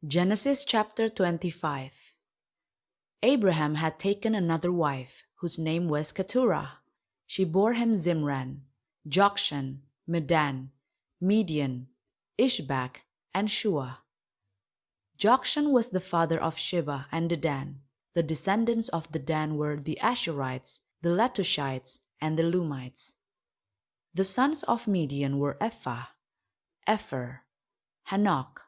Genesis chapter 25. Abraham had taken another wife, whose name was Katura. She bore him Zimran, Jokshan, Madan, Midian, Ishbak, and Shua. Jokshan was the father of Shiva and Dedan. The descendants of Dedan were the Ashurites, the Latushites, and the Lumites. The sons of Midian were Ephah, Effer, Hanok,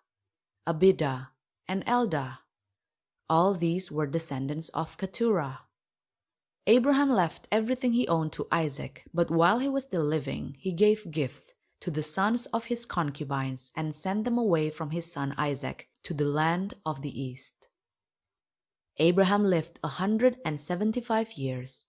Abidah, and Eldah. All these were descendants of Katura. Abraham left everything he owned to Isaac, but while he was still living, he gave gifts to the sons of his concubines and sent them away from his son Isaac to the land of the east. Abraham lived 175 years.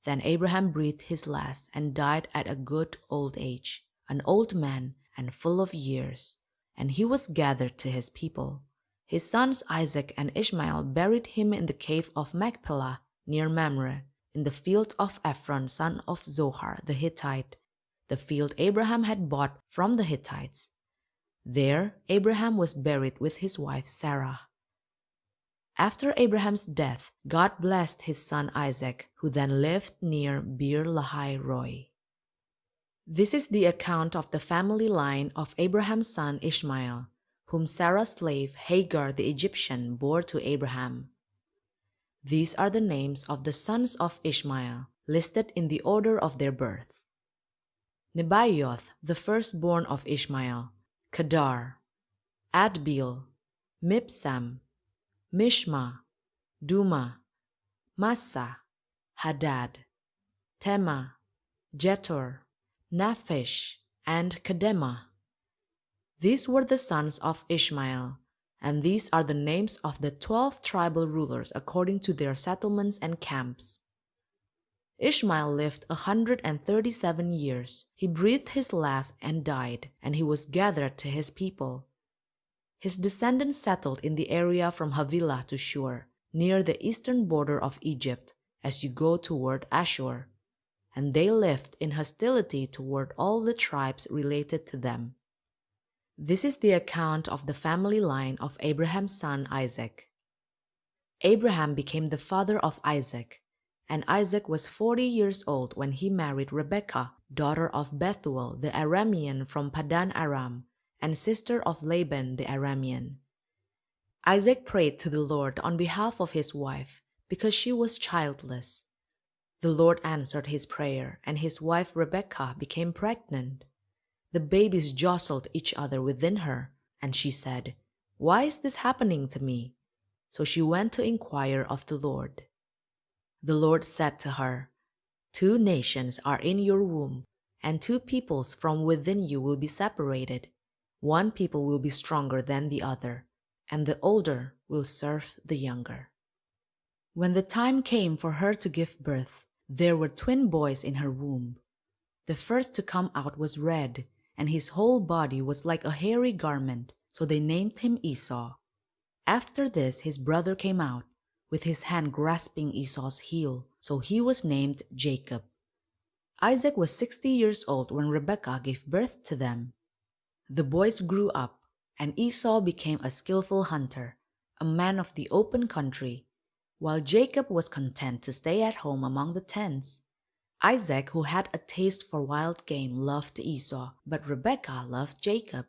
Then Abraham breathed his last and died at a good old age, an old man and full of years, and he was gathered to his people. His sons Isaac and Ishmael buried him in the cave of Magpila near Mamre, in the field of Ephron son of Zohar the Hittite, the field Abraham had bought from the Hittites. There Abraham was buried with his wife Sarah. After Abraham's death, God blessed his son Isaac, who then lived near Beer-lahai-roi. This is the account of the family line of Abraham's son Ishmael, whom Sarah's slave Hagar the Egyptian bore to Abraham. These are the names of the sons of Ishmael, listed in the order of their birth. Nebaioth, the firstborn of Ishmael, Kedar, Adbeel, Mibsam, Mishma, Duma, Massa, Hadad, Tema, Jetur, Naphish, and Kedemah. These were the sons of Ishmael, and these are the names of the 12 tribal rulers according to their settlements and camps. Ishmael lived 137 years. He breathed his last and died, and he was gathered to his people. His descendants settled in the area from Havilah to Shua, near the eastern border of Egypt, as you go toward Ashur, and they lived in hostility toward all the tribes related to them. This is the account of the family line of Abraham's son Isaac. Abraham became the father of Isaac, and Isaac was 40 years old when he married Rebekah, daughter of Bethuel the Aramean from Padan Aram, and sister of Laban the Aramean. Isaac prayed to the Lord on behalf of his wife, because she was childless. The Lord answered his prayer, and his wife Rebekah became pregnant. The babies jostled each other within her, and she said, "Why is this happening to me?" So she went to inquire of the Lord. The Lord said to her, "2 nations are in your womb, and 2 peoples from within you will be separated. One people will be stronger than the other, and the older will serve the younger." When the time came for her to give birth, there were twin boys in her womb. The first to come out was red, and his whole body was like a hairy garment, so they named him Esau. After this his brother came out, with his hand grasping Esau's heel, so he was named Jacob. Isaac was 60 years old when Rebekah gave birth to them. The boys grew up, and Esau became a skillful hunter, a man of the open country, while Jacob was content to stay at home among the tents. Isaac, who had a taste for wild game, loved Esau, but Rebekah loved Jacob.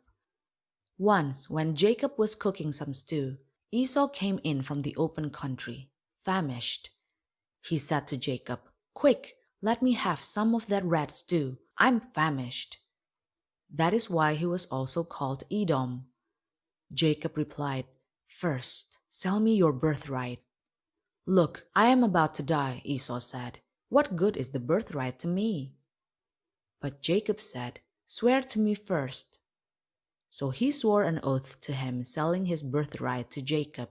Once, when Jacob was cooking some stew, Esau came in from the open country, famished. He said to Jacob, "Quick, let me have some of that red stew. I'm famished." That is why he was also called Edom. Jacob replied, "First, sell me your birthright." "Look, I am about to die," Esau said. "What good is the birthright to me?" But Jacob said, "Swear to me first." So he swore an oath to him, selling his birthright to Jacob.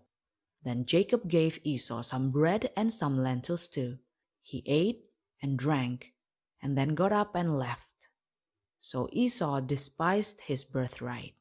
Then Jacob gave Esau some bread and some lentil stew. He ate and drank, and then got up and left. So Esau despised his birthright.